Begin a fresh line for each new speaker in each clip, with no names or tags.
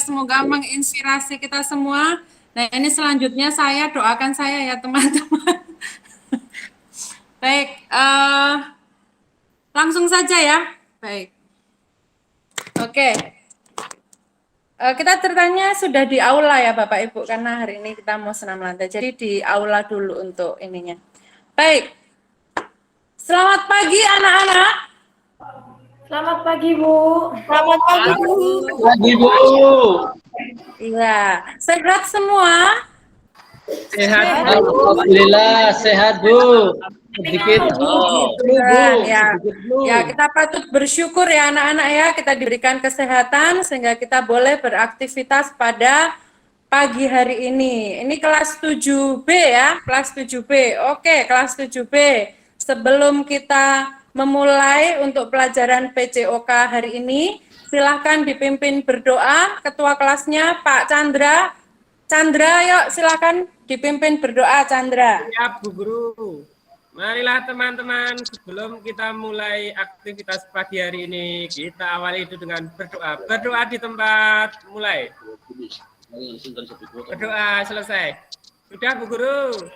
semoga menginspirasi kita semua. Nah, ini selanjutnya saya doakan saya ya teman-teman. Baik, langsung saja ya. Baik. Oke. Kita ceritanya sudah di aula ya Bapak Ibu, karena hari ini kita mau senam lantai. Jadi di aula dulu untuk ininya. Baik. Selamat pagi anak-anak.
Selamat pagi, Bu.
Selamat pagi, Bu.
Pagi, Bu.
Iya, sehat semua?
Sehat, alhamdulillah sehat, Bu. Sedikit,
Ya, ya kita patut bersyukur ya anak-anak ya, kita diberikan kesehatan sehingga kita boleh beraktivitas pada pagi hari ini. Ini kelas 7B ya, kelas 7B. Oke, kelas 7B. Sebelum kita memulai untuk pelajaran PCOK hari ini, silahkan dipimpin berdoa. Ketua kelasnya Pak Chandra. Chandra, yuk silahkan dipimpin berdoa, Chandra.
Siap, Bu Guru. Marilah teman-teman, sebelum kita mulai aktivitas pagi hari ini, kita awali itu dengan berdoa. Berdoa di tempat, mulai. Berdoa selesai. Sudah, Bu Guru.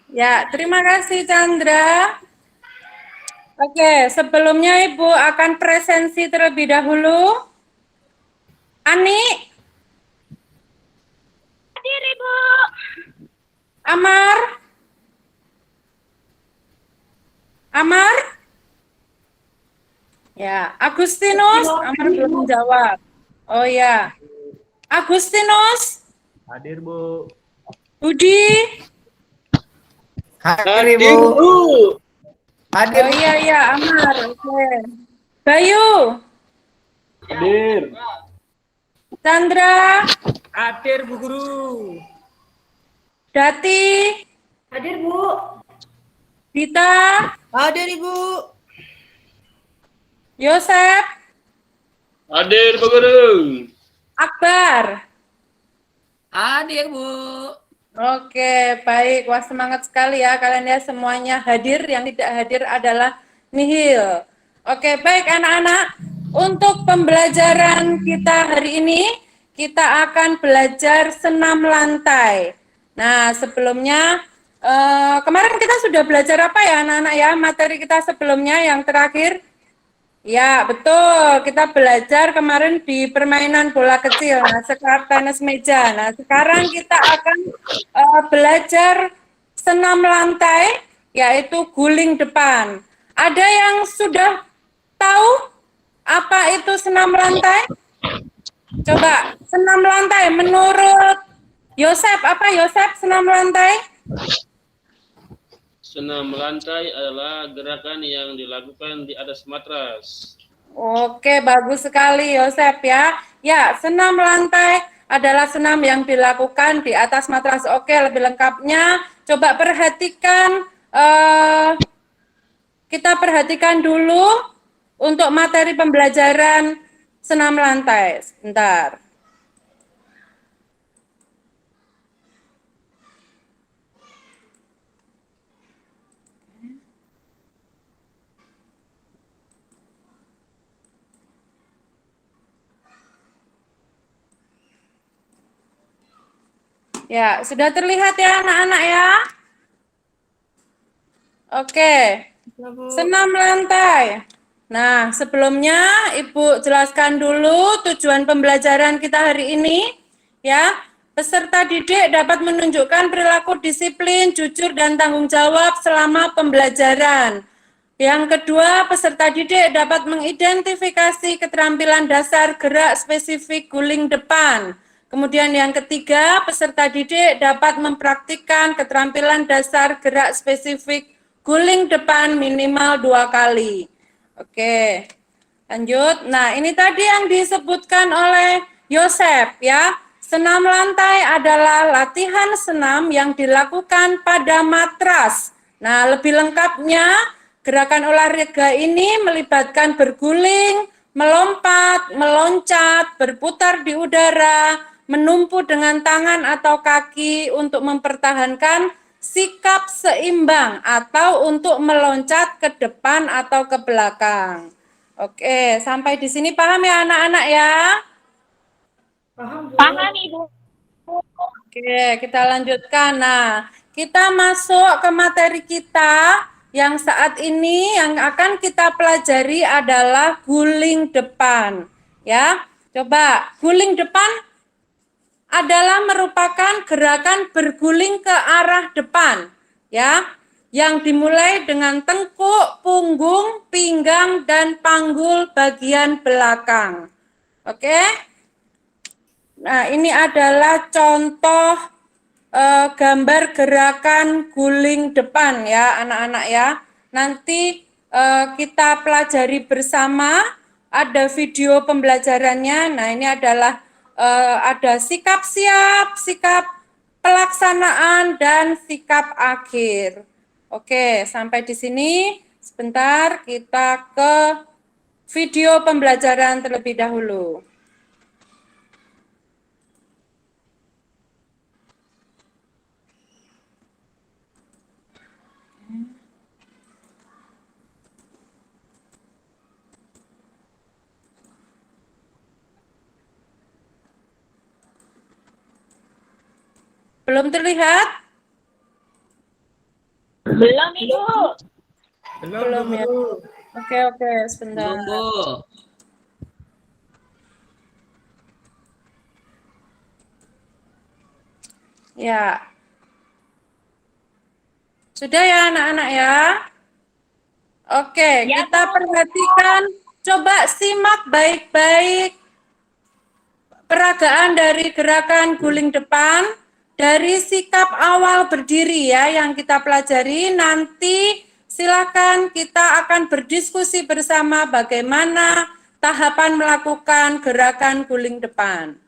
Ya, terima kasih Chandra. Oke, sebelumnya Ibu akan presensi terlebih dahulu. Ani.
Hadir, Ibu.
Amar. Amar. Ya, Agustinus. Amar belum menjawab. Oh ya. Agustinus.
Hadir, Bu.
Budi.
hadir, Bu.
Oh iya, Amar. Oke. Bayu.
Hadir.
Chandra.
Hadir, Bu Guru.
Dati.
Hadir, Bu.
Dita.
Hadir, Ibu.
Yosep.
Hadir, Bu Guru.
Akbar.
Hadir, Bu.
Oke, baik. Wah, semangat sekali ya kalian ya, semuanya hadir. Yang tidak hadir adalah nihil. Oke, baik anak-anak. Untuk pembelajaran kita hari ini, kita akan belajar senam lantai. Nah, sebelumnya, kemarin kita sudah belajar apa ya anak-anak ya? Materi kita sebelumnya yang terakhir. Ya, betul. Kita belajar kemarin di permainan bola kecil, nah sekarang tenis meja. Nah, sekarang kita akan belajar senam lantai, yaitu guling depan. Ada yang sudah tahu apa itu senam lantai? Coba, senam lantai menurut Yosep, apa Yosep senam lantai?
Senam lantai adalah gerakan yang dilakukan di atas matras.
Oke, bagus sekali Yosep ya. Ya, senam lantai adalah senam yang dilakukan di atas matras. Oke, lebih lengkapnya coba perhatikan, kita perhatikan dulu untuk materi pembelajaran senam lantai. Sebentar. Ya, sudah terlihat ya anak-anak ya? Oke, senam lantai. Nah, sebelumnya Ibu jelaskan dulu tujuan pembelajaran kita hari ini. Ya, peserta didik dapat menunjukkan perilaku disiplin, jujur, dan tanggung jawab selama pembelajaran. Yang kedua, peserta didik dapat mengidentifikasi keterampilan dasar gerak spesifik guling depan. Kemudian yang ketiga, peserta didik dapat mempraktikkan keterampilan dasar gerak spesifik guling depan minimal 2 kali. Oke, lanjut. Nah, ini tadi yang disebutkan oleh Yosep ya. Senam lantai adalah latihan senam yang dilakukan pada matras. Nah, lebih lengkapnya, gerakan olahraga ini melibatkan berguling, melompat, meloncat, berputar di udara, menumpu dengan tangan atau kaki untuk mempertahankan sikap seimbang atau untuk meloncat ke depan atau ke belakang. Oke, sampai di sini paham ya anak-anak ya?
Paham, Bu?
Paham, Ibu.
Oke, kita lanjutkan. Nah, kita masuk ke materi kita yang saat ini yang akan kita pelajari adalah guling depan. Ya, coba guling depan adalah merupakan gerakan berguling ke arah depan, ya, yang dimulai dengan tengkuk, punggung, pinggang, dan panggul bagian belakang. Oke? Nah, ini adalah contoh gambar gerakan guling depan ya, anak-anak ya. Nanti kita pelajari bersama, ada video pembelajarannya. Nah, ini adalah ada sikap siap, sikap pelaksanaan, dan sikap akhir. Oke, sampai di sini. Sebentar, kita ke video pembelajaran terlebih dahulu. Belum terlihat?
Belum, Ibu.
Belum ya. Oke, sebentar.
Belum, Bu.
Ya. Sudah ya anak-anak ya? Oke,
Ya,
kita
Bu.
perhatikan, coba simak baik-baik peragaan dari gerakan guling depan, dari sikap awal berdiri ya yang kita pelajari. Nanti silakan kita akan berdiskusi bersama bagaimana tahapan melakukan gerakan guling depan.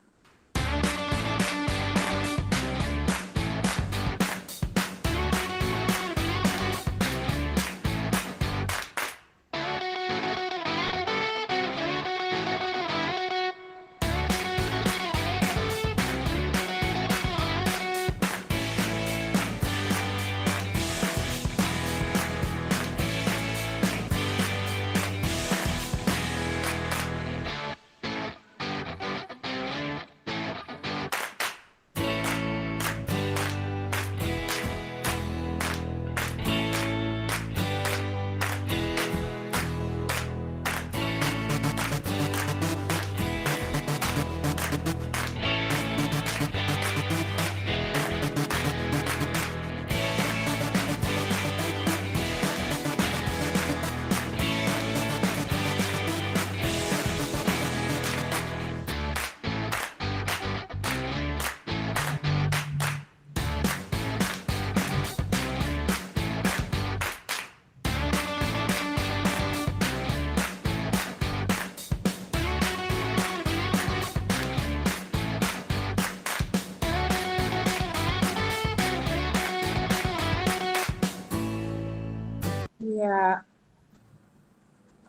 Ya.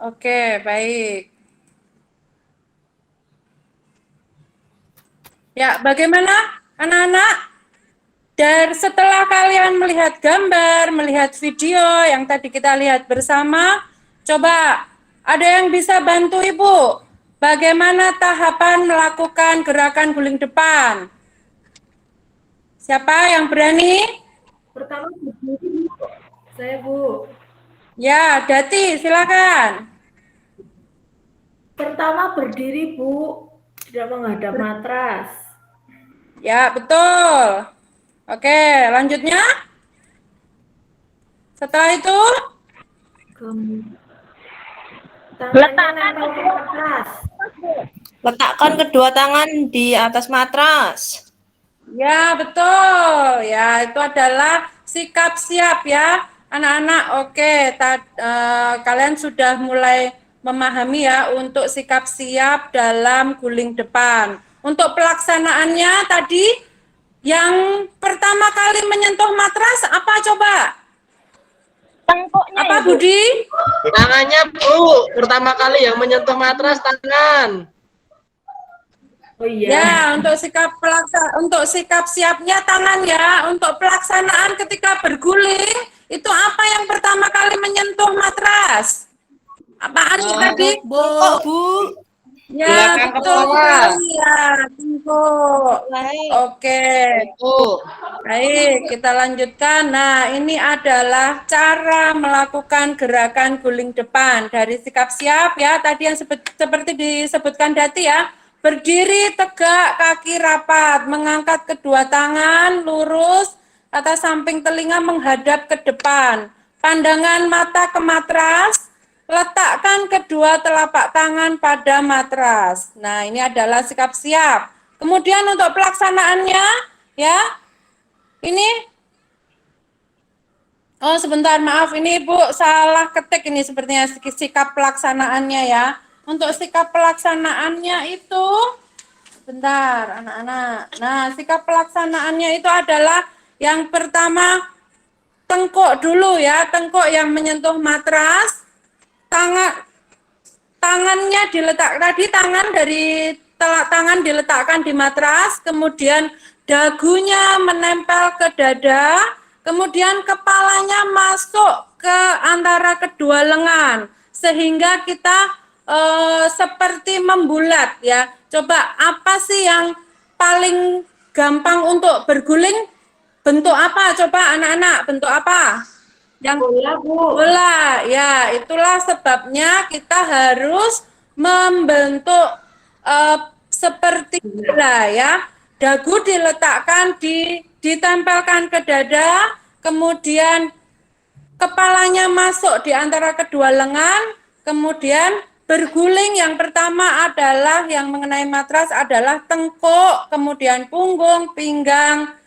Oke, baik. Ya, bagaimana anak-anak? Dan setelah kalian melihat gambar, melihat video yang tadi kita lihat bersama, coba ada yang bisa bantu Ibu? Bagaimana tahapan melakukan gerakan guling depan? Siapa yang berani?
Pertama berdiri, Bu. Saya, Bu.
Ya, Dati, silakan.
Pertama berdiri, Bu. Tidak menghadap matras.
Ya, betul. Oke, lanjutnya. Setelah itu,
Tangannya nempel ke matras.
Letakkan kedua tangan di atas matras.
ya betul. Ya, itu adalah sikap siap ya, anak-anak. Oke, kalian sudah mulai memahami ya untuk sikap siap dalam guling depan. Untuk pelaksanaannya tadi, yang pertama kali menyentuh matras apa coba?
Tengkuknya,
Apa
Ibu.
Budi?
Tangannya, Bu. Pertama kali yang menyentuh matras tangan.
Oh iya.
Ya, untuk sikap siapnya tangan ya. Untuk pelaksanaan ketika berguling, itu apa yang pertama kali menyentuh matras? Apaan sih tadi?
Bu.
Ya,
Belakang
betul
kepala.
sekali ya, tengkuk.
Baik.
Oke,
Tengkuk.
baik, kita lanjutkan. Nah, ini adalah cara melakukan gerakan guling depan dari sikap siap ya. Tadi yang seperti disebutkan Dati ya. Berdiri tegak, kaki rapat, mengangkat kedua tangan lurus atas samping telinga menghadap ke depan. Pandangan mata ke matras, letakkan kedua telapak tangan pada matras. Nah, ini adalah sikap siap. Kemudian untuk pelaksanaannya, ya, ini, oh sebentar, maaf, ini Ibu salah ketik ini sepertinya sikap pelaksanaannya ya. Untuk sikap pelaksanaannya itu, bentar, anak-anak. Nah, sikap pelaksanaannya itu adalah yang pertama, tengkuk dulu ya, tengkuk yang menyentuh matras. Tangannya diletak tadi, tangan dari telak tangan diletakkan di matras, kemudian dagunya menempel ke dada, kemudian kepalanya masuk ke antara kedua lengan sehingga kita seperti membulat ya. Coba apa sih yang paling gampang untuk berguling? Bentuk apa? Coba anak-anak, bentuk apa? Yang
Bola, Bu.
bola, ya itulah sebabnya kita harus membentuk seperti bola ya. Dagu diletakkan ditempelkan ke dada, kemudian kepalanya masuk di antara kedua lengan, kemudian berguling. Yang pertama adalah yang mengenai matras adalah tengkuk, kemudian punggung, pinggang,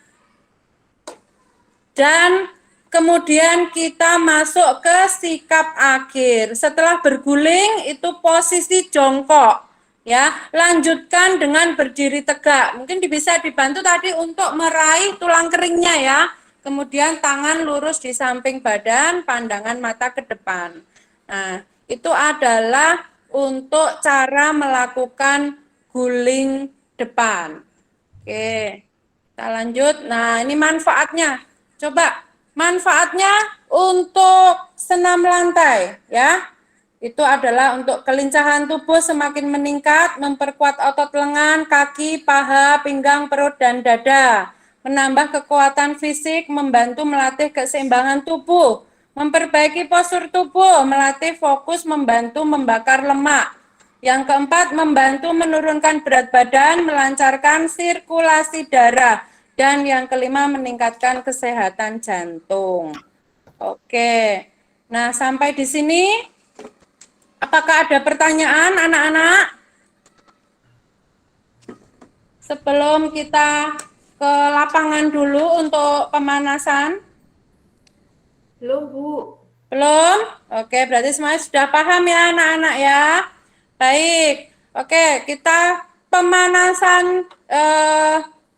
dan kemudian kita masuk ke sikap akhir. Setelah berguling itu posisi jongkok ya. Lanjutkan dengan berdiri tegak. Mungkin bisa dibantu tadi untuk meraih tulang keringnya ya. Kemudian tangan lurus di samping badan, pandangan mata ke depan. Nah, itu adalah untuk cara melakukan guling depan. Oke, kita lanjut. Nah, ini manfaatnya. Coba manfaatnya untuk senam lantai ya. Itu adalah untuk kelincahan tubuh semakin meningkat, memperkuat otot lengan, kaki, paha, pinggang, perut, dan dada. Menambah kekuatan fisik, membantu melatih keseimbangan tubuh, memperbaiki postur tubuh, melatih fokus, membantu membakar lemak. Yang keempat, membantu menurunkan berat badan, melancarkan sirkulasi darah. Dan yang kelima, meningkatkan kesehatan jantung. Oke, nah sampai di sini, apakah ada pertanyaan anak-anak? Sebelum kita ke lapangan dulu untuk pemanasan.
Belum, Bu.
Belum? Oke, berarti semuanya sudah paham ya anak-anak ya. Baik, oke kita pemanasan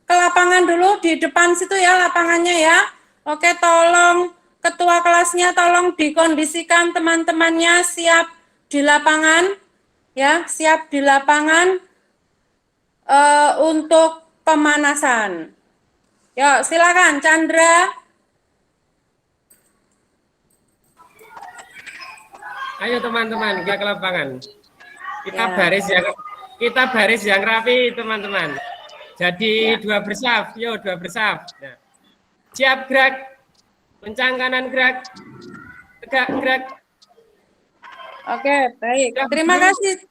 ke lapangan dulu di depan situ ya lapangannya ya. Oke, tolong ketua kelasnya tolong dikondisikan teman-temannya siap di lapangan ya, siap di lapangan untuk pemanasan. Yuk, silakan Chandra.
Ayo teman-teman, kita ke lapangan.
Ya.
Kita baris yang rapi, teman-teman. Jadi dua bersaf, yuk dua bersaf. Nah. Siap gerak, kencang kanan gerak, tegak gerak.
Oke, baik. Terima kasih.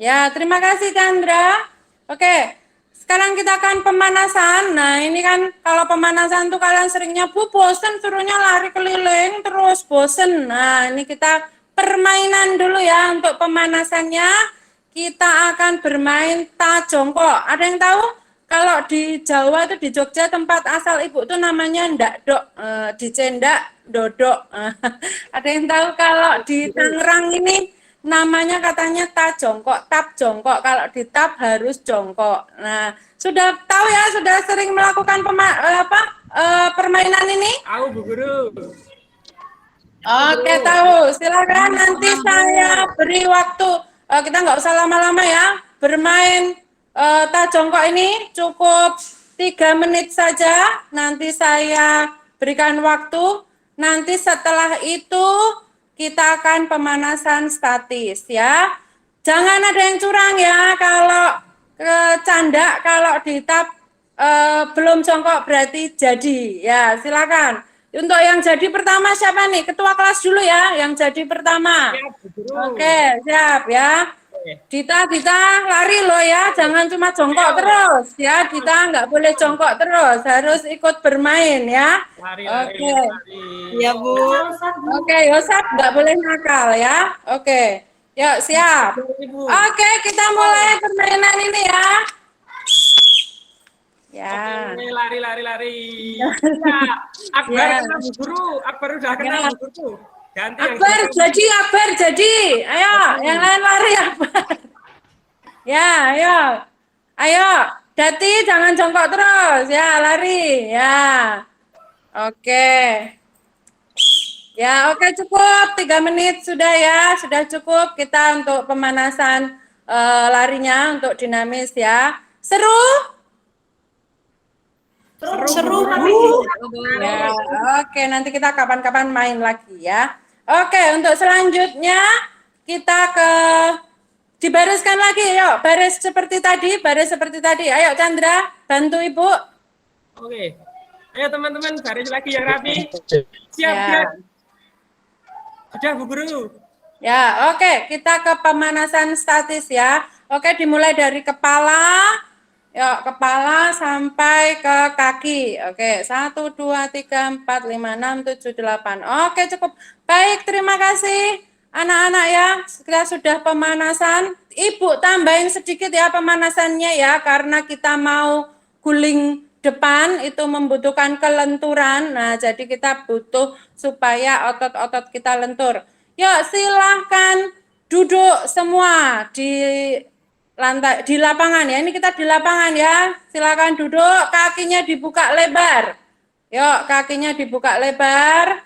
Ya, terima kasih Chandra. Oke, sekarang kita akan pemanasan. Nah, ini kan kalau pemanasan tuh kalian seringnya bosen, suruhnya lari keliling terus bosen. Nah, ini kita permainan dulu ya untuk pemanasannya. Kita akan bermain tajongkok. Ada yang tahu? Kalau di Jawa itu di Jogja tempat asal ibu tuh namanya ndak dok, di Cendak dodok. Ada yang tahu kalau di Tangerang ini namanya katanya tajongkok, tap jongkok. Kalau di tap harus jongkok. Nah, sudah tahu ya, sudah sering melakukan permainan ini?
Tahu Bu Guru.
Oke, tahu. Silakan nanti saya beri waktu. Kita nggak usah lama-lama ya. Bermain tajongkok ini cukup 3 menit saja. Nanti saya berikan waktu. Nanti setelah itu kita akan pemanasan statis ya. Jangan ada yang curang ya. Kalau canda, kalau di tab belum jongkok berarti jadi. Ya, silakan. Untuk yang jadi pertama siapa nih? Ketua kelas dulu ya, yang jadi pertama.
Siap, Bu Guru.
Oke, siap ya. Dita lari loh ya, jangan cuma jongkok terus ya. Dita nggak boleh jongkok terus, harus ikut bermain ya.
Lari.
Ya, Bu.
Oke, Yosap nggak boleh nakal ya. Oke, yuk siap.
Ibu.
Oke, kita mulai permainan ini ya. Ya.
Oke, lari. Ya, Akbar kena Bu Guru. Akbar udah kena Bu Guru. Ganti yang
Akbar jadi. Ayo, yang lain lari Akbar. Ya, ayo. Dati jangan jongkok terus. Ya, lari. Ya. Oke. Ya, oke cukup. 3 menit sudah ya. Sudah cukup kita untuk pemanasan larinya untuk dinamis ya. Seru?
Seru, Bu.
Ya, oke, nanti kita kapan-kapan main lagi ya. Oke, untuk selanjutnya kita dibariskan lagi, yuk. Baris seperti tadi. Ayo Chandra, bantu Ibu.
Oke. Ayo teman-teman, baris lagi yang rapi. Siap,
Ya.
gerak. Sudah Bu Guru.
Ya, oke, kita ke pemanasan statis ya. Oke, dimulai dari kepala. Yuk, kepala sampai ke kaki. Oke, 1, 2, 3, 4, 5, 6, 7, 8. Oke, cukup. Baik, terima kasih anak-anak ya. Kita sudah pemanasan. Ibu tambahin sedikit ya pemanasannya ya, karena kita mau guling depan itu membutuhkan kelenturan. Nah, jadi kita butuh supaya otot-otot kita lentur. Yuk, silahkan duduk semua di lantai di lapangan ya. Ini kita di lapangan ya. Silakan duduk, kakinya dibuka lebar. Yuk, kakinya dibuka lebar.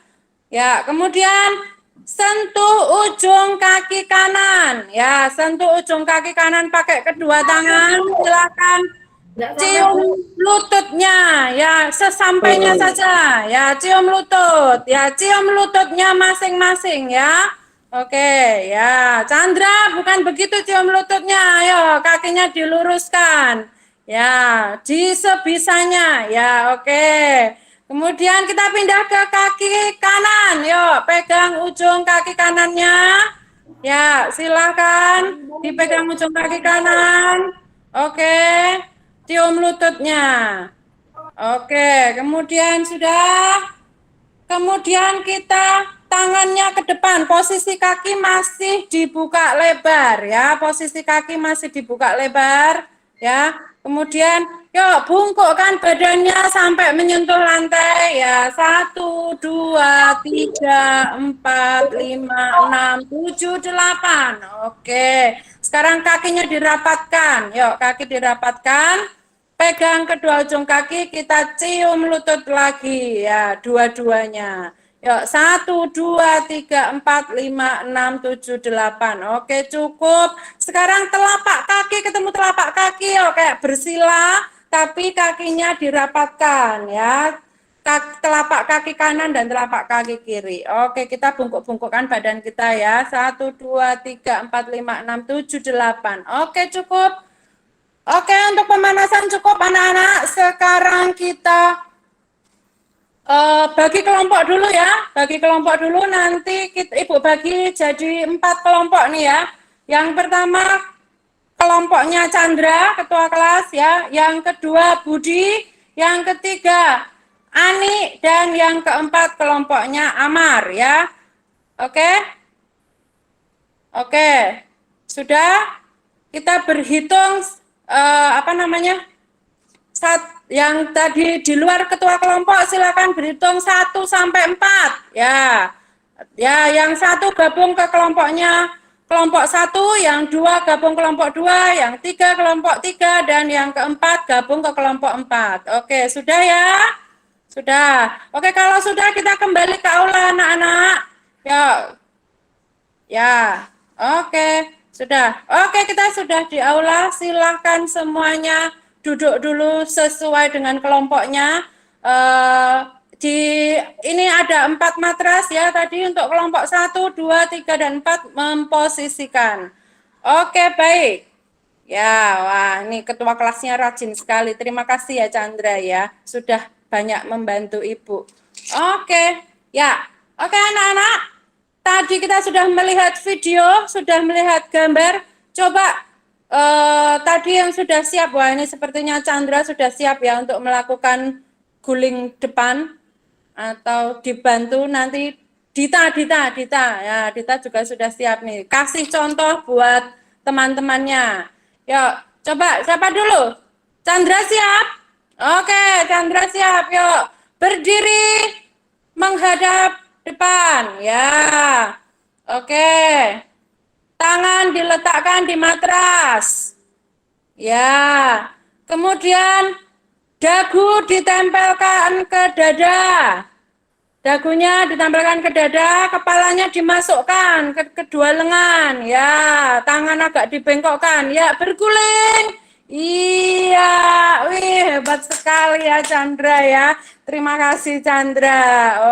Ya, kemudian sentuh ujung kaki kanan. Ya, sentuh ujung kaki kanan pakai kedua tangan. Silakan cium lututnya. Ya, sesampainya saja. Ya, cium lutut. Ya, cium lututnya masing-masing ya. Oke, ya, Chandra bukan begitu cium lututnya, ayo kakinya diluruskan, ya, di sebisanya, ya, oke. Kemudian kita pindah ke kaki kanan, yuk, pegang ujung kaki kanannya, ya, silahkan dipegang ujung kaki kanan, oke, cium lututnya, oke, kemudian sudah. Kemudian kita tangannya ke depan, posisi kaki masih dibuka lebar ya, posisi kaki masih dibuka lebar ya. Kemudian yuk bungkukkan badannya sampai menyentuh lantai ya. 1, 2, 3, 4, 5, 6, 7, 8. Oke. Sekarang kakinya dirapatkan. Yuk, kaki dirapatkan. Pegang kedua ujung kaki, kita cium lutut lagi ya, dua-duanya. Yuk, 1, 2, 3, 4, 5, 6, 7, 8. Oke, cukup. Sekarang telapak kaki ketemu telapak kaki, yuk, kayak bersila, tapi kakinya dirapatkan ya. Telapak kaki kanan dan telapak kaki kiri. Oke, kita bungkuk-bungkukkan badan kita ya. 1, 2, 3, 4, 5, 6, 7, 8. Oke, cukup. Oke, untuk pemanasan cukup anak-anak. Sekarang kita bagi kelompok dulu ya. Bagi kelompok dulu, nanti Ibu bagi jadi 4 kelompok nih ya. Yang pertama kelompoknya Chandra, ketua kelas ya. Yang kedua Budi, yang ketiga Ani, dan yang keempat kelompoknya Amar ya. Oke? Oke. Sudah? Kita berhitung yang tadi di luar ketua kelompok silakan berhitung 1 sampai 4 ya. Ya, yang 1 gabung ke kelompoknya kelompok 1, yang 2 gabung kelompok 2, yang 3 kelompok 3, dan yang keempat gabung ke kelompok 4. Oke, sudah ya? Sudah. Oke, kalau sudah kita kembali ke aula anak-anak. Ya. Oke. Sudah. Oke, kita sudah di aula. Silahkan semuanya duduk dulu sesuai dengan kelompoknya. Ini ada 4 matras ya tadi untuk kelompok 1, 2, 3, dan 4 memposisikan. Oke, baik. Ya, wah, ini ketua kelasnya rajin sekali. Terima kasih ya Chandra ya, sudah banyak membantu Ibu. Oke, ya. Oke anak-anak, tadi kita sudah melihat video, sudah melihat gambar. Coba tadi yang sudah siap, wah ini sepertinya Chandra sudah siap ya untuk melakukan guling depan atau dibantu nanti Dita ya Dita juga sudah siap nih. Kasih contoh buat teman-temannya. Yuk, coba siapa dulu? Chandra siap? Oke, Chandra siap. Yuk, berdiri menghadap depan. Ya. Oke. Tangan diletakkan di matras. Ya. Kemudian dagu ditempelkan ke dada. Dagunya ditempelkan ke dada, kepalanya dimasukkan ke kedua lengan. Ya, tangan agak dibengkokkan. Ya, berguling. Iya, wih hebat sekali ya Chandra ya. Terima kasih Chandra.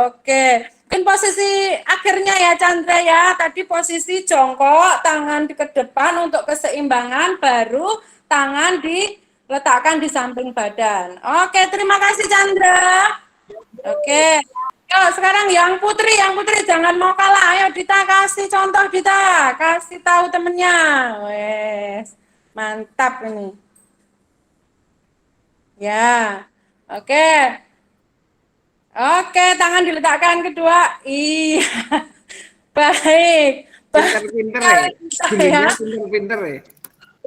Oke. Mungkin posisi akhirnya ya Chandra ya. Tadi posisi jongkok, tangan di ke depan untuk keseimbangan, baru tangan diletakkan di samping badan. Oke, terima kasih Chandra. Oke. Yuk, sekarang yang putri jangan mau kalah. Ayo Dita kasih contoh Dita, kasih tahu temennya. Wes, mantap ini. Ya, oke. Oke, tangan diletakkan kedua. Iya, baik.
Pinter-pinter ya. Pinter-pinter ya.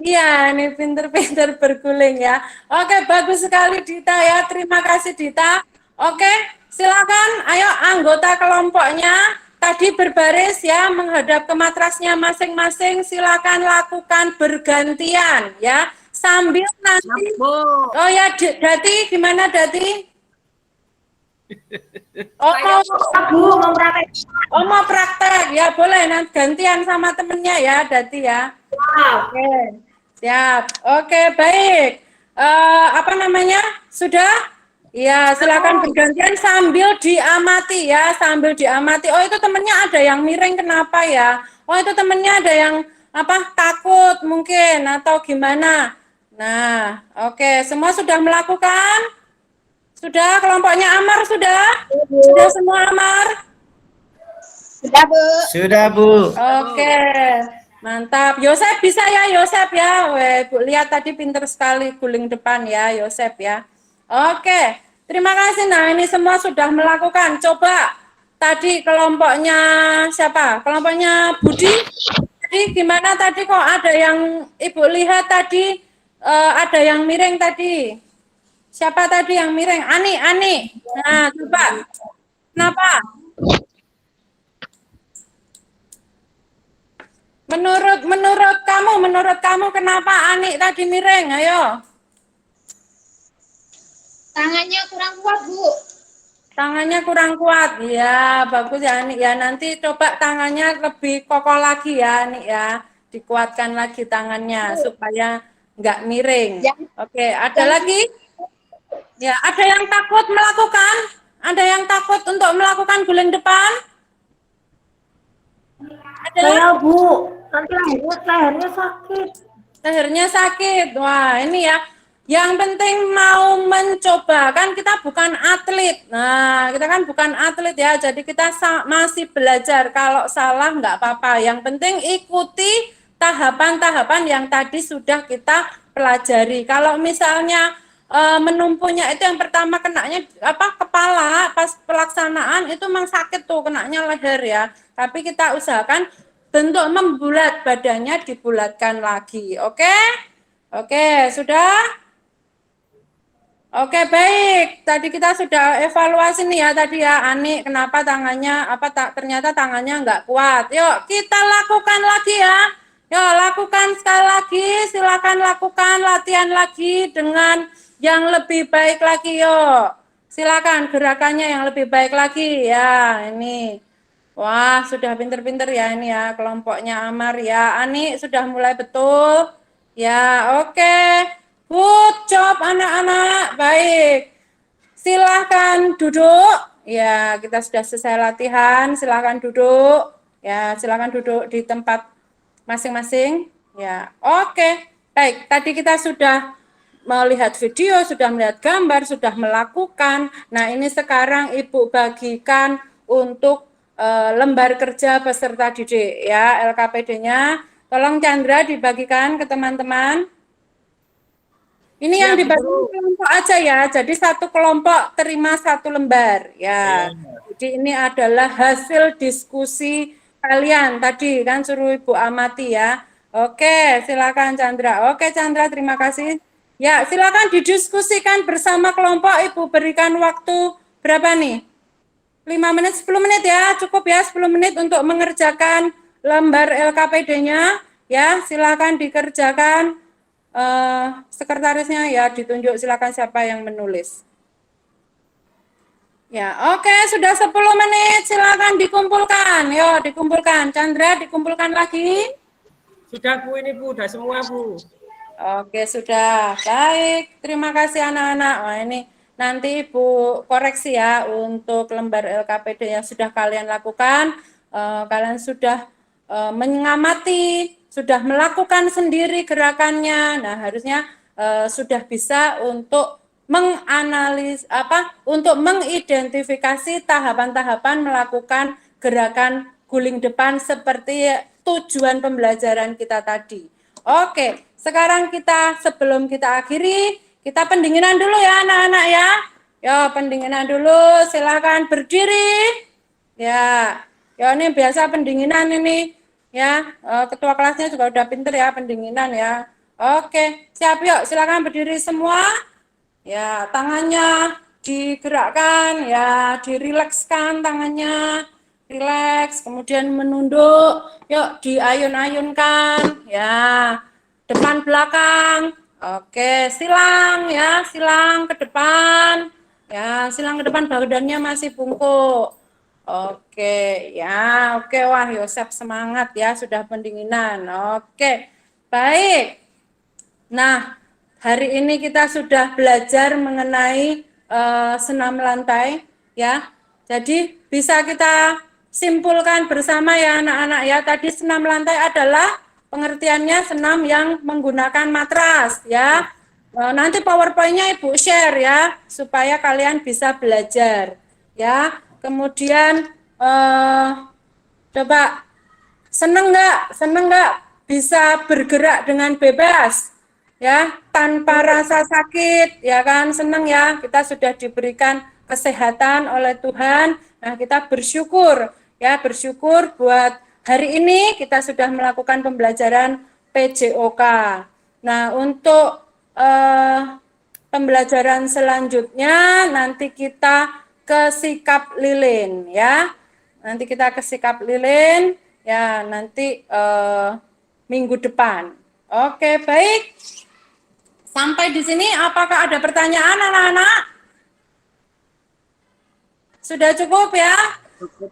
Iya, ini pinter-pinter berguling ya. Oke, bagus sekali Dita ya. Terima kasih Dita. Oke, silakan. Ayo anggota kelompoknya tadi berbaris ya menghadap ke matrasnya masing-masing. Silakan lakukan bergantian ya. Sambil nanti. Oh ya, Dati gimana Dati? Mau praktek ya, boleh nanti gantian sama temennya ya Dati ya. Oke. Siap. Oke, baik. Apa namanya? Sudah? Ya, silakan bergantian sambil diamati ya, sambil diamati. Oh, itu temennya ada yang miring kenapa ya? Oh, itu temennya ada yang apa? Takut mungkin atau gimana? Nah, oke, semua sudah melakukan? Sudah, kelompoknya Amar sudah? Sudah semua Amar?
Sudah, Bu.
Sudah, Bu.
Oke, mantap. Yosep bisa ya, Yosep ya. Weh, Bu lihat tadi pinter sekali guling depan ya, Yosep ya. Oke, terima kasih. Nah, ini semua sudah melakukan. Coba tadi kelompoknya siapa? Kelompoknya Budi. Tadi gimana tadi kok ada yang Ibu lihat tadi ada yang miring tadi. Siapa tadi yang miring? Ani. Nah, coba. Kenapa? Menurut kamu kenapa Ani tadi miring? Ayo.
Tangannya kurang kuat, Bu.
Tangannya kurang kuat. Ya, bagus ya Ani ya. Nanti coba tangannya lebih kokoh lagi ya Ani ya. Dikuatkan lagi tangannya supaya nggak miring. Oke, ada lagi? Ya, ada yang takut melakukan? Ada yang takut untuk melakukan guling depan? Ada?
Saya Bu, nanti lehernya sakit.
Lehernya sakit. Wah, ini ya. Yang penting mau mencoba, kan kita bukan atlet. Nah, kita kan bukan atlet ya, jadi kita masih belajar. Kalau salah nggak apa-apa. Yang penting ikuti tahapan-tahapan yang tadi sudah kita pelajari. Kalau misalnya menumpunya itu yang pertama kenanya kepala, pas pelaksanaan itu memang sakit tuh, kenanya leher ya. Tapi kita usahakan bentuk membulat, badannya dibulatkan lagi. Oke? Oke, sudah? Oke, baik. Tadi kita sudah evaluasi nih ya tadi ya, Ani kenapa tangannya ternyata tangannya nggak kuat. Yuk, kita lakukan lagi ya. Yuk, lakukan sekali lagi. Silakan lakukan latihan lagi dengan yang lebih baik lagi, yuk. Silakan gerakannya yang lebih baik lagi ya. Ini. Wah, sudah pinter-pinter ya ini ya kelompoknya Amar ya. Ani sudah mulai betul. Ya, oke. Good job anak-anak, baik. Silahkan duduk. Ya, kita sudah selesai latihan. Silahkan duduk. Ya, silahkan duduk di tempat masing-masing. Ya, oke. Baik, tadi kita sudah melihat video, sudah melihat gambar, sudah melakukan. Nah, ini sekarang Ibu bagikan untuk lembar kerja peserta didik ya, LKPD-nya. Tolong Chandra dibagikan ke teman-teman. Ini yang dibagi kelompok aja ya. Jadi satu kelompok terima satu lembar ya. Jadi ini adalah hasil diskusi kalian tadi kan suruh Ibu amati ya. Oke, silakan Chandra. Oke Chandra, terima kasih. Ya, silakan didiskusikan bersama kelompok. Ibu berikan waktu berapa nih? 5 menit, 10 menit ya. Cukup ya 10 menit untuk mengerjakan lembar LKPD-nya. Ya, silakan dikerjakan. Sekretarisnya ya ditunjuk, silakan siapa yang menulis. Ya, oke, sudah 10 menit, silakan dikumpulkan. Yo, dikumpulkan. Chandra, dikumpulkan lagi.
Sudah Bu, ini Bu, sudah semua Bu.
Oke, sudah. Baik, terima kasih anak-anak. Oh, ini nanti Ibu koreksi ya untuk lembar LKPD yang sudah kalian lakukan. Kalian sudah mengamati, sudah melakukan sendiri gerakannya. Nah, harusnya sudah bisa untuk untuk mengidentifikasi tahapan-tahapan melakukan gerakan guling depan seperti tujuan pembelajaran kita tadi. Oke, sekarang sebelum kita akhiri, kita pendinginan dulu ya anak-anak ya. Yo, pendinginan dulu, silakan berdiri. Ya, ini biasa pendinginan ini. Ya, ketua kelasnya juga udah pinter ya pendinginan ya. Oke, siap yuk, silakan berdiri semua. Ya, tangannya digerakkan, ya, dirilekskan tangannya, rileks, kemudian menunduk, yuk diayun-ayunkan, ya, depan belakang, oke, silang, ya, silang ke depan, ya, silang ke depan, badannya masih bungkuk, oke, ya, oke, wah, Yosep semangat ya, sudah pendinginan, oke, baik, nah, hari ini kita sudah belajar mengenai senam lantai ya. Jadi bisa kita simpulkan bersama ya anak-anak ya. Tadi senam lantai adalah pengertiannya senam yang menggunakan matras ya. Nanti PowerPoint-nya Ibu share ya supaya kalian bisa belajar ya. Kemudian coba seneng nggak bisa bergerak dengan bebas? Ya, tanpa rasa sakit, ya kan, senang ya, kita sudah diberikan kesehatan oleh Tuhan. Nah, kita bersyukur, ya, bersyukur buat hari ini kita sudah melakukan pembelajaran PJOK. Nah, untuk pembelajaran selanjutnya nanti kita ke sikap lilin, ya. Nanti kita ke sikap lilin, ya, nanti minggu depan. Oke, baik. Sampai di sini, apakah ada pertanyaan anak-anak? Sudah cukup ya?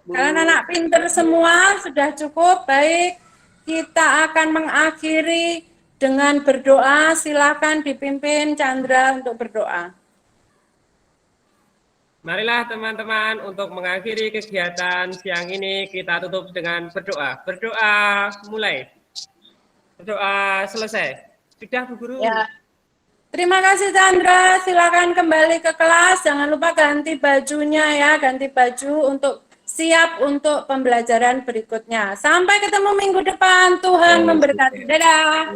Kalian anak pinter semua, sudah cukup. Baik, kita akan mengakhiri dengan berdoa. Silakan dipimpin Chandra untuk berdoa.
Marilah teman-teman untuk mengakhiri kegiatan siang ini kita tutup dengan berdoa. Berdoa mulai. Berdoa selesai. Sudah Bu Guru?
Ya. Terima kasih Chandra, silakan kembali ke kelas, jangan lupa ganti bajunya ya, ganti baju untuk siap untuk pembelajaran berikutnya. Sampai ketemu minggu depan, Tuhan memberkati. Dadah.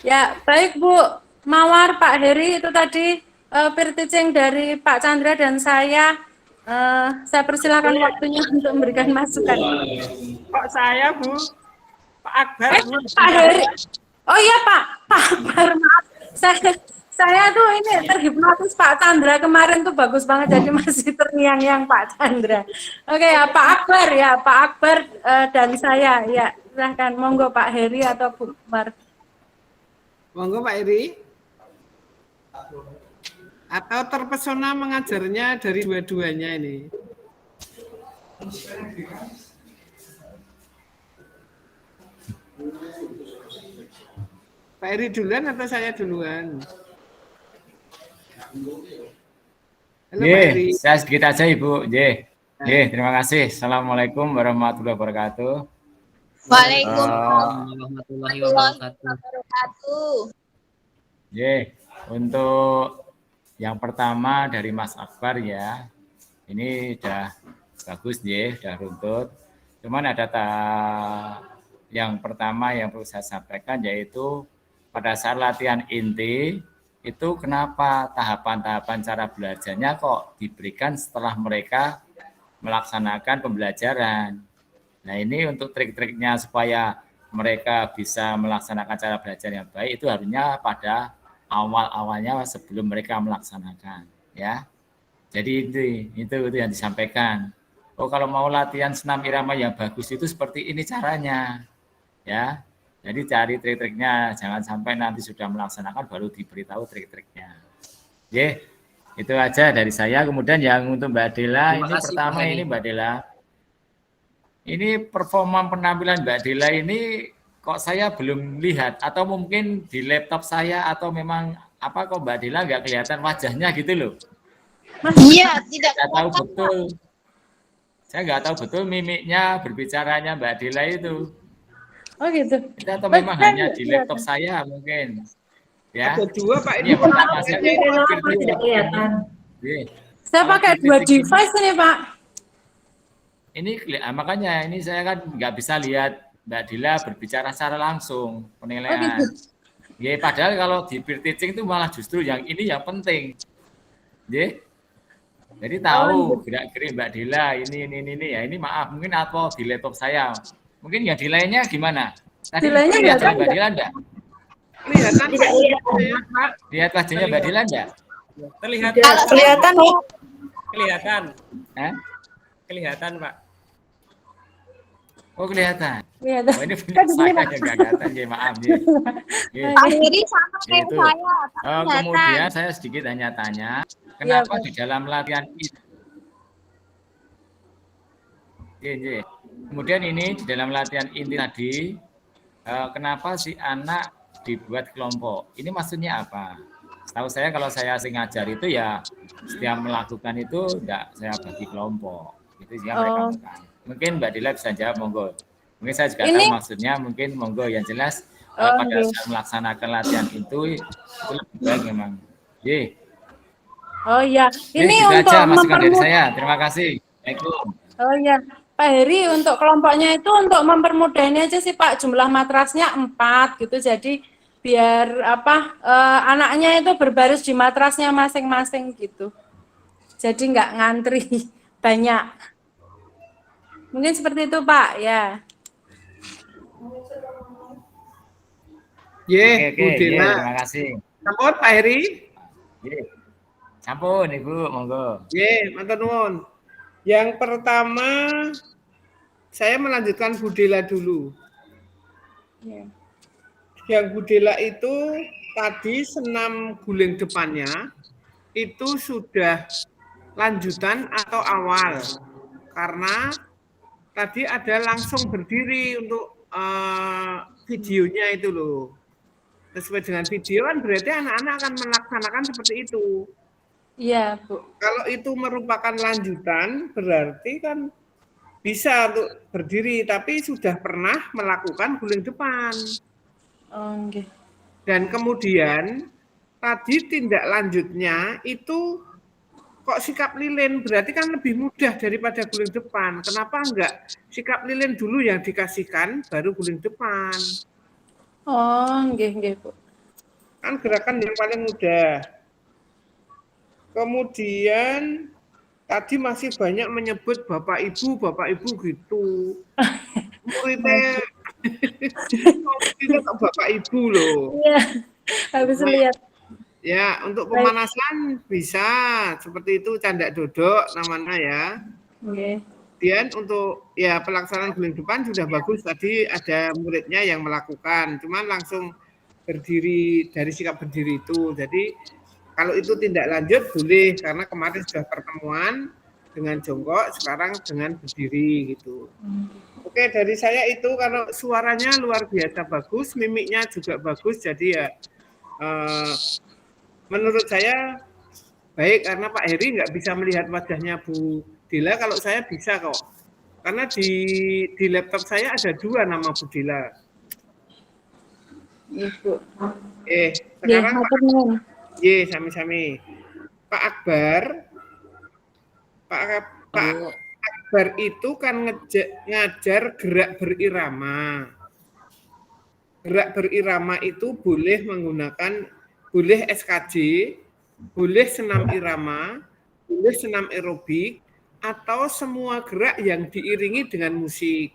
Ya, baik Bu Mawar, Pak Heri, itu tadi peer teaching dari Pak Chandra dan saya. Saya persilakan waktunya untuk memberikan masukan.
Kok saya Bu? Pak Akbar.
Pak Heri. Oh iya Pak Akbar, maaf. Saya tuh ini terhipnotis Pak Chandra kemarin tuh bagus banget, jadi masih terngiang-ngiang Pak Chandra. Oke ya Pak Akbar ya, Pak Akbar dan saya ya, silahkan monggo Pak Heri atau Bu Mar.
Monggo Pak Heri. Atau terpesona mengajarnya dari dua-duanya ini? Pak Heri duluan atau saya duluan?
Halo Pak Heri. Saya sedikit aja Ibu. Terima kasih. Assalamualaikum warahmatullahi wabarakatuh.
Waalaikumsalam
warahmatullahi
wabarakatuh.
Untuk yang pertama dari Mas Akbar ya, ini udah bagus udah runtut. Cuman ada yang pertama yang perlu saya sampaikan yaitu pada saat latihan inti itu kenapa tahapan-tahapan cara belajarnya kok diberikan setelah mereka melaksanakan pembelajaran. Nah ini untuk trik-triknya supaya mereka bisa melaksanakan cara belajar yang baik itu harusnya pada awal-awalnya sebelum mereka melaksanakan ya. Jadi itu yang disampaikan. Oh kalau mau latihan senam irama yang bagus itu seperti ini caranya ya. Jadi cari trik-triknya, jangan sampai nanti sudah melaksanakan baru diberitahu trik-triknya. Itu aja dari saya. Kemudian yang untuk Mbak Dela ini pertama ini Mbak Dela. Ini performa penampilan Mbak Dela ini kok saya belum lihat atau mungkin di laptop saya atau memang apa kok Mbak Dela nggak kelihatan wajahnya gitu loh.
Iya, tidak
tahu betul. Saya nggak tahu betul mimiknya, berbicaranya Mbak Dela itu.
Oh gitu.
Atau memang hanya di laptop saya mungkin. Ya.
Ada dua Pak
ini. Pertama saya
tidak kelihatan.
Saya pakai dua device ini Pak.
Ini makanya ini saya kan nggak bisa lihat Mbak Dila berbicara secara langsung penilaian. Ya padahal kalau di peer teaching itu malah justru yang ini yang penting. Jadi tahu gerak-gerik Mbak Dila ini ya ini maaf mungkin atau di laptop saya. Mungkin yang di lainnya gimana? Tadi lihat Mbak Dila enggak?
Kelihatan
Lihat wajahnya Mbak Dila enggak?
Terlihat.
Kelihatan, Bu.
Kelihatan.
Kelihatan, Pak.
Oh, kelihatan.
Kelihatan.
Oh, ini punya saya yang enggak kelihatan, ya maaf ya.
Pak Heri sama kayak saya.
Kemudian saya sedikit hanya tanya, kenapa di dalam latihan itu kemudian ini di dalam latihan inti tadi, kenapa si anak dibuat kelompok? Ini maksudnya apa? Setahu saya kalau saya ngajar itu ya setiap melakukan itu enggak saya bagi kelompok. Itu sih mereka lakukan. Mungkin Mbak Dila bisa jawab, monggo. Mungkin saya juga tahu maksudnya, mungkin monggo yang jelas pada saat melaksanakan latihan itu lebih baik memang.
Oh iya, ini
untuk
mempermudah
dari saya. Terima kasih. Assalamualaikum.
Oh iya, Pak Heri untuk kelompoknya itu untuk mempermudah ini aja sih Pak, jumlah matrasnya 4 gitu, jadi biar anaknya itu berbaris di matrasnya masing-masing gitu, jadi nggak ngantri banyak. Mungkin seperti itu Pak ya.
Terima kasih.
Sampun Pak Heri.
Sampun Ibu, monggo.
Matur nuwun. Yang pertama, saya melanjutkan Bu Dela dulu. Yang Bu Dela itu tadi senam guling depannya, itu sudah lanjutan atau awal. Karena tadi ada langsung berdiri untuk videonya itu loh. Sesuai dengan video kan berarti anak-anak akan melaksanakan seperti itu.
Iya, Bu.
Kalau itu merupakan lanjutan, berarti kan bisa untuk berdiri, tapi sudah pernah melakukan guling depan.
Okay.
Dan kemudian, tadi tindak lanjutnya itu kok sikap lilin, berarti kan lebih mudah daripada guling depan. Kenapa enggak sikap lilin dulu yang dikasihkan, baru guling depan?
Oh, nggih, Bu.
Kan gerakan yang paling mudah. Kemudian tadi masih banyak menyebut Bapak Ibu gitu. Muridnya Bapak Ibu loh.
Iya, habis lihat.
Ya, untuk pemanasan bisa seperti itu candak dodok namanya ya. Kemudian untuk ya pelaksanaan guling depan sudah bagus, tadi ada muridnya yang melakukan, cuman langsung berdiri dari sikap berdiri itu. Jadi kalau itu tindak lanjut boleh, karena kemarin sudah pertemuan dengan jongkok, sekarang dengan berdiri gitu. Oke, dari saya itu kalau suaranya luar biasa bagus, mimiknya juga bagus, jadi ya menurut saya baik, karena Pak Heri nggak bisa melihat wajahnya Bu Dila, kalau saya bisa kok. Karena di laptop saya ada 2 nama Bu Dila.
Ibu.
Sekarang sami-sami. Pak Akbar itu kan ngajar gerak berirama. Gerak berirama itu boleh SKJ, boleh senam irama, boleh senam aerobik, atau semua gerak yang diiringi dengan musik.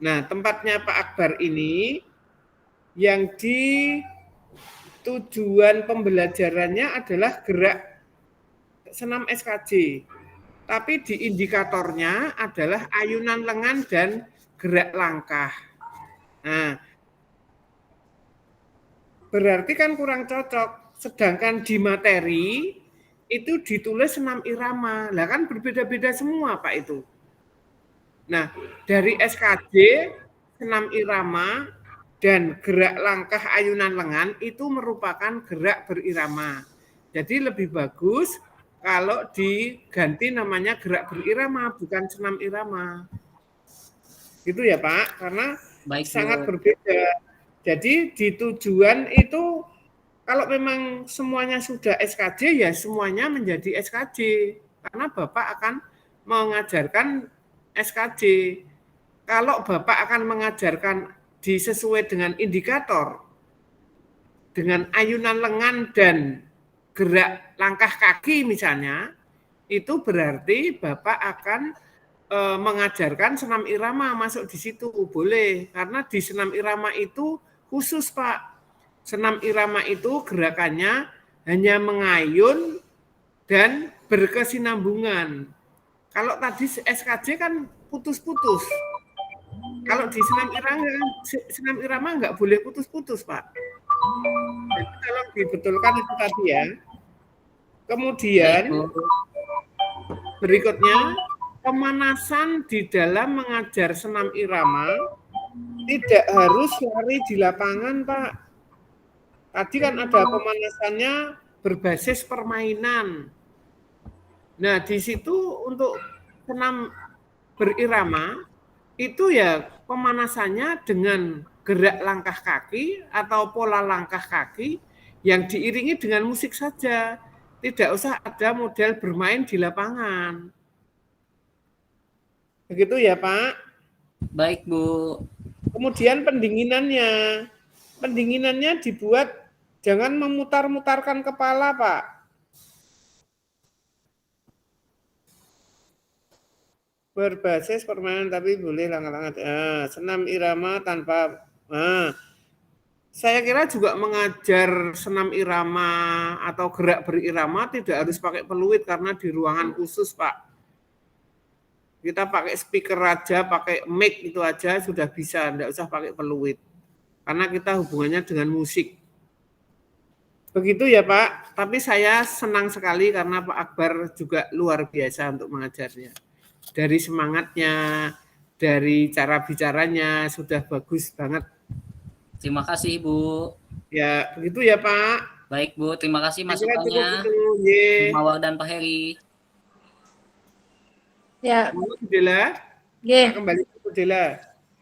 Nah, tempatnya Pak Akbar ini yang di tujuan pembelajarannya adalah gerak senam SKJ. Tapi di indikatornya adalah ayunan lengan dan gerak langkah. Nah, berarti kan kurang cocok. Sedangkan di materi itu ditulis senam irama. Lah kan berbeda-beda semua Pak itu. Nah, dari SKJ, senam irama, dan gerak langkah ayunan lengan itu merupakan gerak berirama. Jadi lebih bagus kalau diganti namanya gerak berirama, bukan senam irama. Gitu ya Pak, karena sangat berbeda. Jadi di tujuan itu kalau memang semuanya sudah SKJ ya semuanya menjadi SKJ. Karena Bapak akan mengajarkan SKJ. Kalau Bapak akan mengajarkan sesuai dengan indikator, dengan ayunan lengan dan gerak langkah kaki misalnya, itu berarti Bapak akan mengajarkan senam irama masuk di situ, boleh. Karena di senam irama itu khusus Pak. Senam irama itu gerakannya hanya mengayun dan berkesinambungan. Kalau tadi SKJ kan putus-putus. Kalau di senam irama nggak boleh putus-putus Pak. Jadi kalau dibetulkan itu tadi ya. Kemudian berikutnya, pemanasan di dalam mengajar senam irama tidak harus lari di lapangan, Pak. Tadi kan ada pemanasannya berbasis permainan. Nah, di situ untuk senam berirama itu ya pemanasannya dengan gerak langkah kaki atau pola langkah kaki yang diiringi dengan musik saja. Tidak usah ada model bermain di lapangan. Begitu ya, Pak?
Baik, Bu.
Kemudian pendinginannya. Pendinginannya dibuat jangan memutar-mutarkan kepala, Pak. Berbasis permainan tapi boleh langkah-langkah. Senam irama tanpa saya kira juga mengajar senam irama atau gerak berirama tidak harus pakai peluit karena di ruangan khusus, Pak. Kita pakai speaker aja, pakai mic itu aja sudah bisa, tidak usah pakai peluit. Karena kita hubungannya dengan musik. Begitu ya Pak, tapi saya senang sekali karena Pak Akbar juga luar biasa untuk mengajarnya. Dari semangatnya, dari cara bicaranya sudah bagus banget.
Terima kasih Bu.
Ya, begitu ya Pak.
Baik Bu, terima kasih masukannya. Mawar dan Pak Heri.
Ya.
Bu Dela. Kembali ke Bu Dela.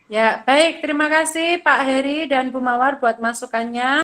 Ya, baik. Terima kasih Pak Heri dan Bu Mawar buat masukannya.